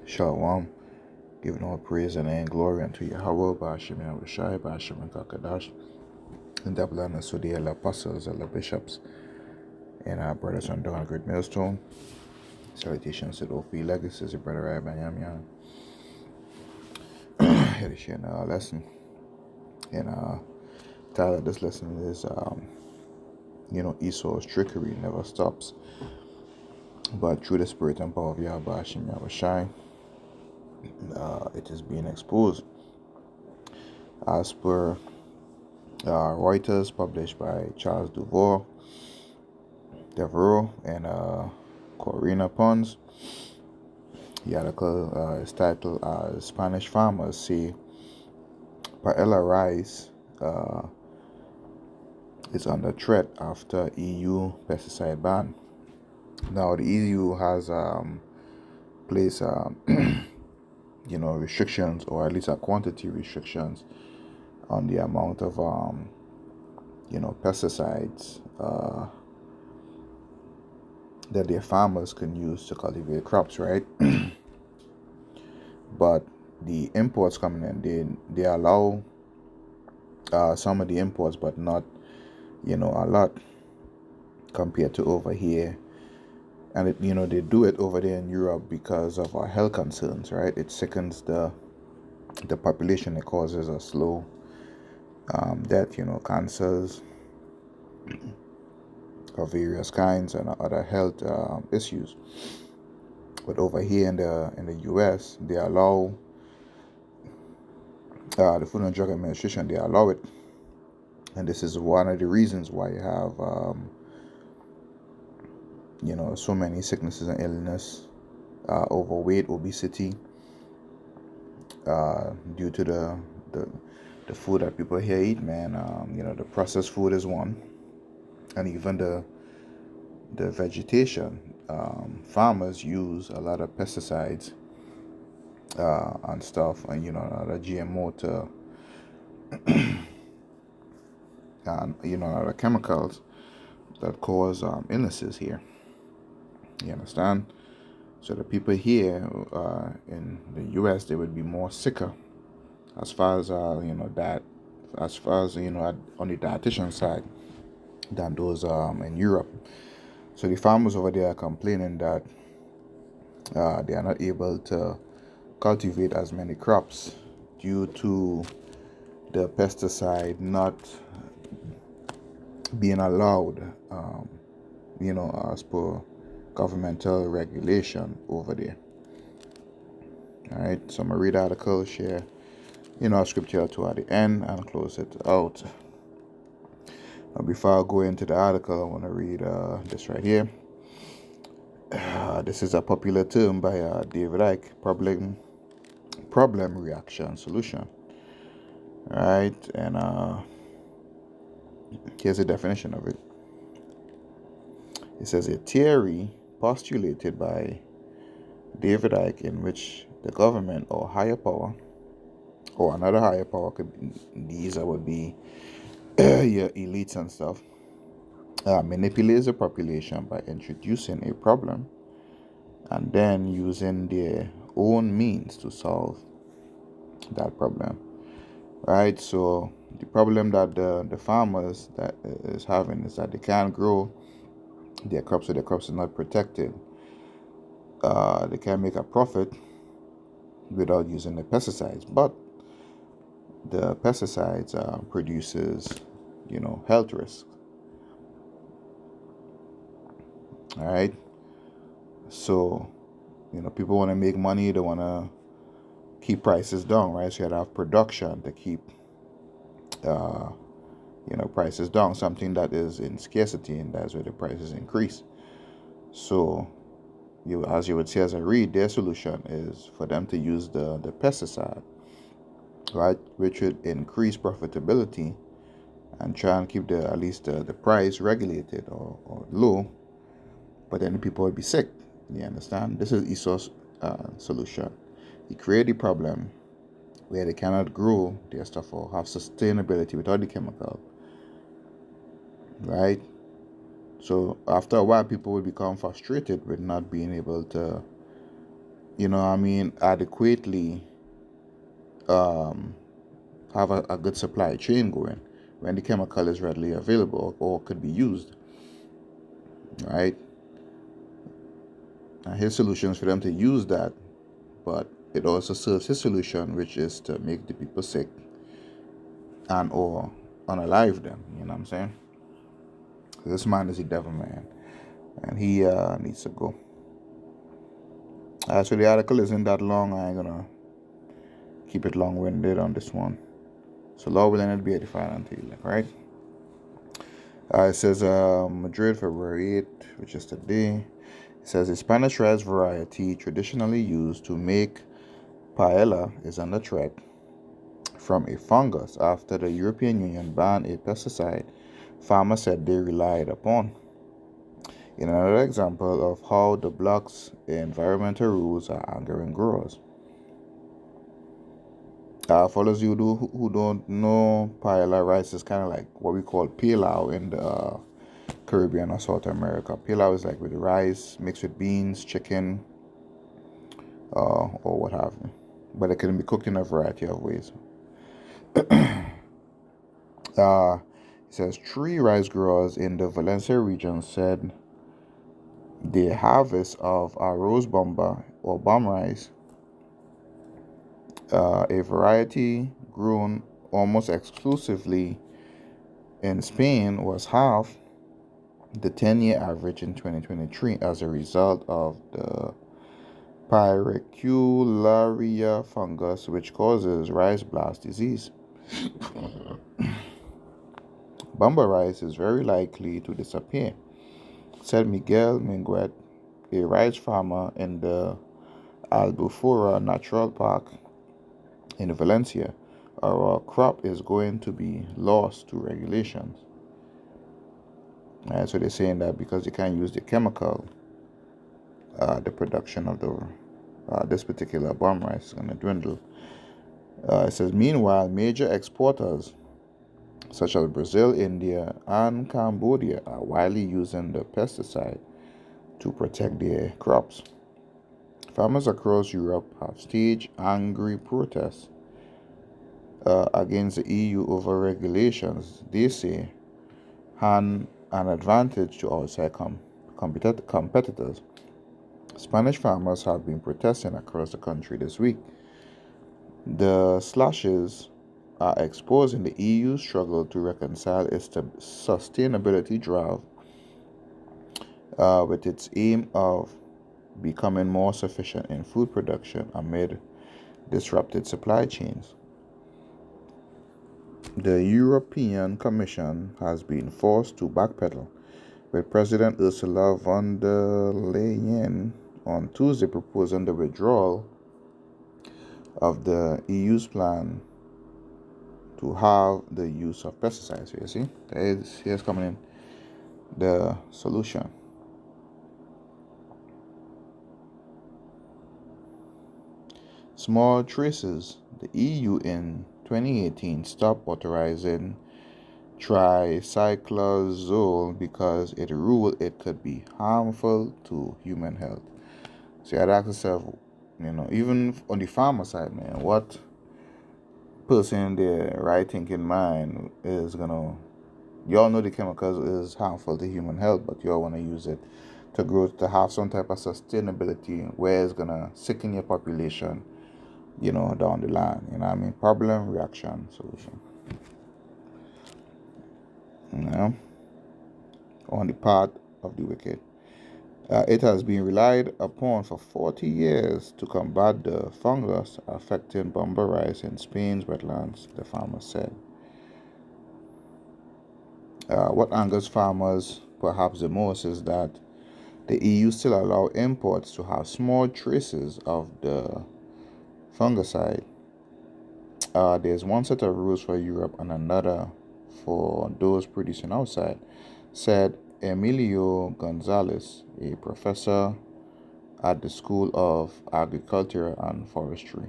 Shalom, giving all praise and glory unto Yahweh, Bashim Yahushai, Bashim and Kakadash, and the blood of the apostles and the bishops, and our brothers on Dawn Great Millstone. Salutations to the OP legacies, your brother Rabbi Yamyan. Here to share our lesson. And title of this lesson is, Esau's trickery never stops. But through the spirit and power of Yahweh, Bashim Yahushai, it is being exposed. As per Reuters, published by Charles Devereaux and Corina Pons. The article is titled Spanish Farmers Say Paella Rice is under threat after EU pesticide ban. Now, the EU has placed restrictions, or at least a quantity restrictions, on the amount of pesticides that their farmers can use to cultivate crops, right? But the imports coming in, they allow some of the imports, but not a lot compared to over here. And they do it over there in Europe because of our health concerns, right? It sickens the population. It causes a slow death, cancers of various kinds and other health issues. But over here in the US, they allow the Food and Drug Administration, they allow it. And this is one of the reasons why you have so many sicknesses and illness, overweight, obesity, due to the food that people here eat, man. The processed food is one, and even the vegetation. Farmers use a lot of pesticides and stuff, and a lot of GMO to and a lot of chemicals that cause illnesses here. You understand? So the people here in the US, they would be more sicker as far as that, as far as on the dietitian side, than those in Europe. So the farmers over there are complaining that they are not able to cultivate as many crops due to the pesticide not being allowed, as per governmental regulation over there. All right, so I'm gonna read the article, share a scripture to at the end, and close it out. Now, before I go into the article, I want to read this right here. This is a popular term by David Icke, problem reaction solution. All right, and here's a definition of it. It says, a theory postulated by David Icke in which the government or higher power, or another higher power, these would be your elites and stuff, manipulates the population by introducing a problem and then using their own means to solve that problem. Right? So the problem that the farmers that is having is that they can't grow their crops, so their crops are not protected. They can't make a profit without using the pesticides, but the pesticides produces health risks. All right, so people want to make money, they want to keep prices down, right? So you have to have production to keep prices down, something that is in scarcity, and that's where the prices increase. So as you would say, as I read, their solution is for them to use the pesticide, right, which would increase profitability and try and keep at least the price regulated or low, but then the people would be sick. You understand? This is Esau's solution. He created a problem where they cannot grow their stuff or have sustainability without the chemical, right? So after a while, people will become frustrated with not being able to adequately um, have a good supply chain going when the chemical is readily available or could be used, right? And his solution is for them to use that, but it also serves his solution, which is to make the people sick and or unalive them. You know what I'm saying? This man is a devil, man, and he needs to go. So the article isn't that long. I ain't gonna keep it long-winded on this one. So Lord willing, it'll be edified unto you, right? It says Madrid, February 8th, which is today. It says a Spanish rice variety traditionally used to make paella is under threat from a fungus after the European Union banned a pesticide farmers said they relied upon. In another example of how the blocks environmental rules are angering growers. For those of you who don't know, paella rice is kind of like what we call pilau in the Caribbean or South America. Pilau is like with rice mixed with beans, chicken, or what have you. But it can be cooked in a variety of ways. It says 3 rice growers in the Valencia region said the harvest of arroz bomba or bomb rice, a variety grown almost exclusively in Spain, was half the 10-year average in 2023 as a result of the pyracularia fungus, which causes rice blast disease. Bomba rice is very likely to disappear, said Miguel Minguet, a rice farmer in the Albufera Natural Park in Valencia. Our crop is going to be lost to regulations. So they're saying that because you can't use the chemical, the production of the this particular bomb rice is going to dwindle. It says, meanwhile, major exporters such as Brazil, India, and Cambodia are widely using the pesticide to protect their crops. Farmers across Europe have staged angry protests against the EU over regulations they say hand an advantage to outside competitors. Spanish farmers have been protesting across the country this week. The slashes are exposing the EU's struggle to reconcile its sustainability drive with its aim of becoming more sufficient in food production amid disrupted supply chains. The European Commission has been forced to backpedal, with President Ursula von der Leyen on Tuesday proposing the withdrawal of the EU's plan to halve the use of pesticides. So you see, here's coming in the solution. Small traces. The EU in 2018 stopped authorizing tricyclazole because it ruled it could be harmful to human health. So you had to ask yourself, even on the farmer side, man, what person in their right thinking mind is gonna, y'all know the chemicals is harmful to human health, but y'all want to use it to grow, to have some type of sustainability where it's gonna sicken your population, down the line. Problem, reaction, solution. On the part of the wicked. It has been relied upon for 40 years to combat the fungus affecting bomba rice in Spain's wetlands, the farmer said. What angers farmers perhaps the most is that the EU still allow imports to have small traces of the fungicide. There's one set of rules for Europe and another for those producing outside, said Emilio Gonzalez, a professor at the School of Agriculture and Forestry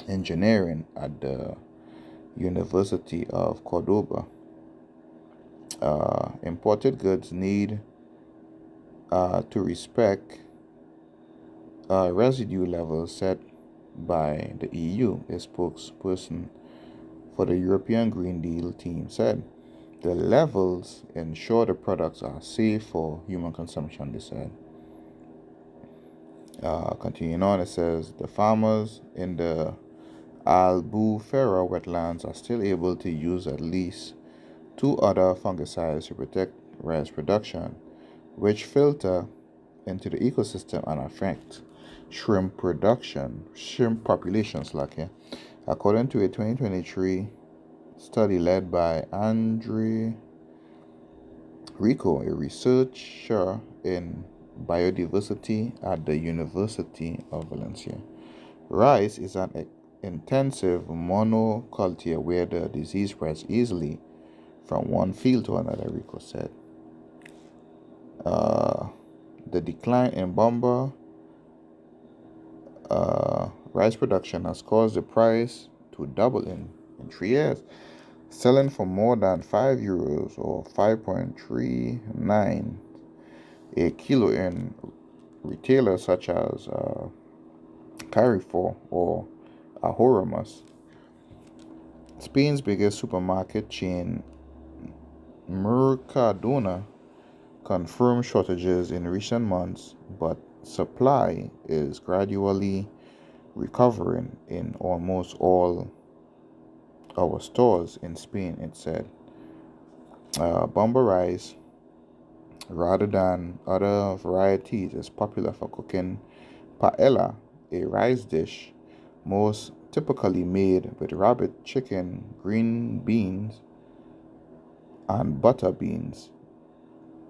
Engineering at the University of Cordoba. Imported goods need to respect residue levels set by the EU. A spokesperson for the European Green Deal team said the levels ensure the products are safe for human consumption, they said. Continuing on, it says the farmers in the Albufera wetlands are still able to use at least two other fungicides to protect rice production, which filter into the ecosystem and affect shrimp populations. According to a 2023 study led by Andre Rico, a researcher in biodiversity at the University of Valencia. Rice is an intensive monoculture where the disease spreads easily from one field to another, Rico said. The decline in Bomba rice production has caused the price to double in 3 years, selling for more than €5 or 5.39 a kilo in retailers such as Carrefour or Ahoramos. Spain's biggest supermarket chain, Mercadona, confirmed shortages in recent months, but supply is gradually recovering in almost all our stores in Spain, it said. Bomba rice, rather than other varieties, is popular for cooking paella, a rice dish most typically made with rabbit, chicken, green beans, and butter beans,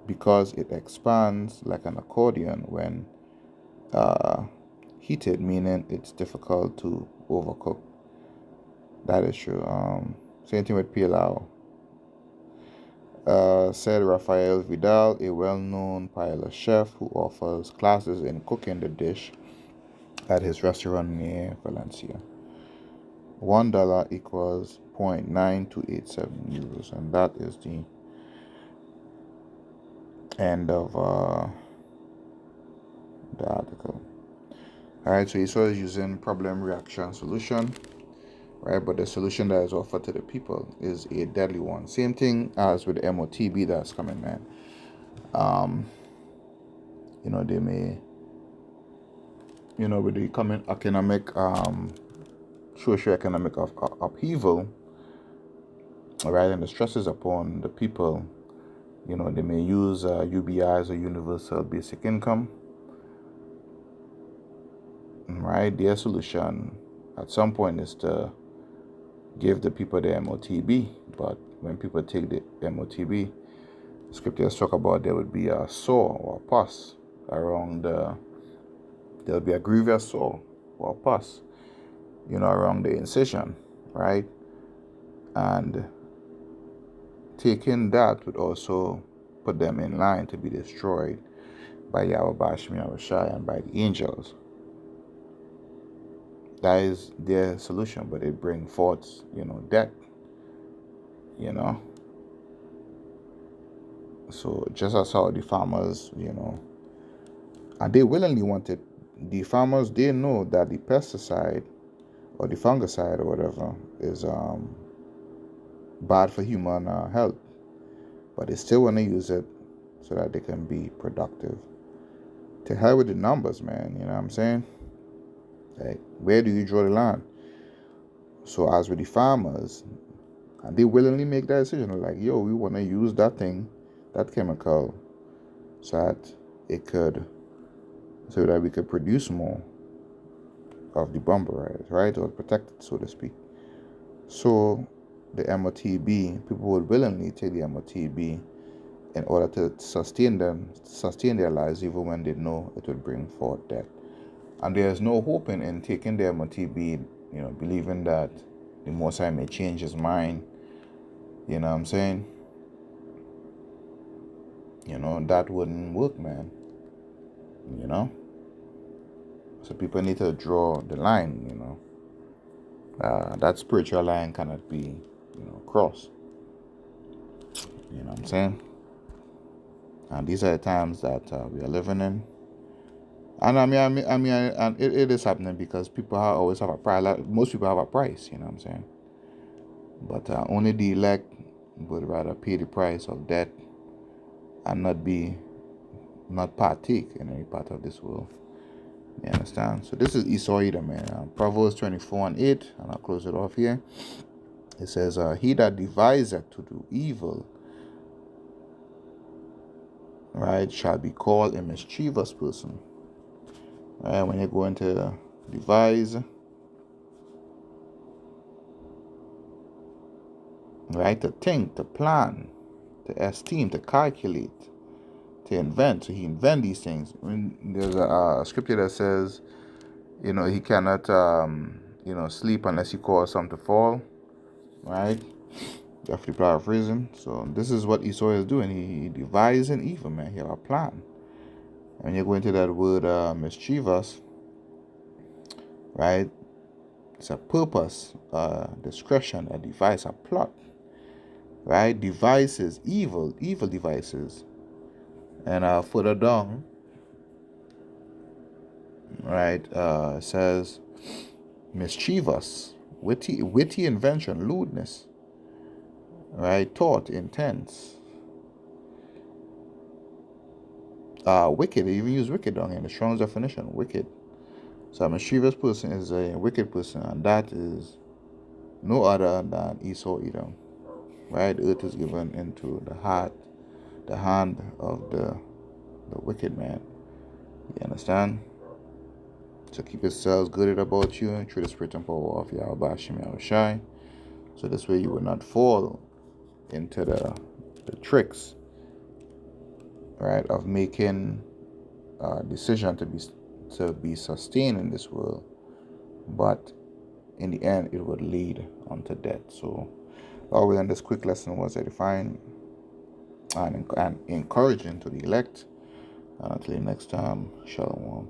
because it expands like an accordion when heated, meaning it's difficult to overcook. That is true. Same thing with pilau. Said Rafael Vidal, a well-known paella chef who offers classes in cooking the dish at his restaurant near Valencia. $1 equals €0.9287, and that is the end of the article. Alright, so Esau is using problem, reaction, solution, right? But the solution that is offered to the people is a deadly one. Same thing as with the MOTB that's coming, man. They may, with the coming economic, socio-economic upheaval, right, and the stresses upon the people, they may use UBIs or universal basic income, right? Their solution at some point is to give the people the MOTB, but when people take the MOTB, scriptures talk about there would be a sore or pus around there'll be a grievous sore or pus, around the incision, right? And taking that would also put them in line to be destroyed by Yahweh Bashmi Yahushai and by the angels. That is their solution, but it brings forth, death, So just as how the farmers, and they willingly wanted, the farmers, they know that the pesticide or the fungicide or whatever is bad for human health, but they still want to use it so that they can be productive. To hell with the numbers, man, you know what I'm saying? Like, where do you draw the line? So as with the farmers, and they willingly make that decision, they're like, yo, we want to use that thing, that chemical, so that we could produce more of the bomber, right? Or protect it, so to speak. So the MOTB, people would willingly take the MOTB in order to sustain their lives, even when they know it would bring forth death. And there's no hope in taking the MOTB, believing that the Most High may change his mind. You know what I'm saying? That wouldn't work, man. So people need to draw the line, that spiritual line cannot be, crossed. You know what I'm saying? And these are the times that we are living in. And and it is happening because people always have a price. Like, most people have a price, you know what I'm saying? But only the elect would rather pay the price of death and not partake in any part of this world. You understand? So this is Esau Edom, man. Proverbs 24:8, and I'll close it off here. It says, he that deviseth to do evil, right, shall be called a mischievous person. Right? When you're going to devise, right, to think, to plan, to esteem, to calculate, to invent. So he invent these things. I mean, there's a scripture that says, he cannot, sleep unless he cause something to fall, right? Definitely paraphrasing. So this is what Esau is doing. He devising evil, man. He have a plan. And when you go into that word mischievous, right? It's a purpose, discretion, a device, a plot, right? Devices, evil devices. And further down, right, says mischievous, witty invention, lewdness, right? Thought, intense. Wicked, they even use wicked down here in the Strong's definition, wicked. So a mischievous person is a wicked person, and that is no other than Esau Edom. Right? The earth is given into the hand of the wicked man. You understand? So keep yourselves girded about you through the spirit and power of Yahweh Hashem Yahushai. So this way you will not fall into the tricks, right, of making a decision to be sustained in this world, but in the end it would lead unto death. So all within this quick lesson was edifying and encouraging to the elect. Until next time, shalom.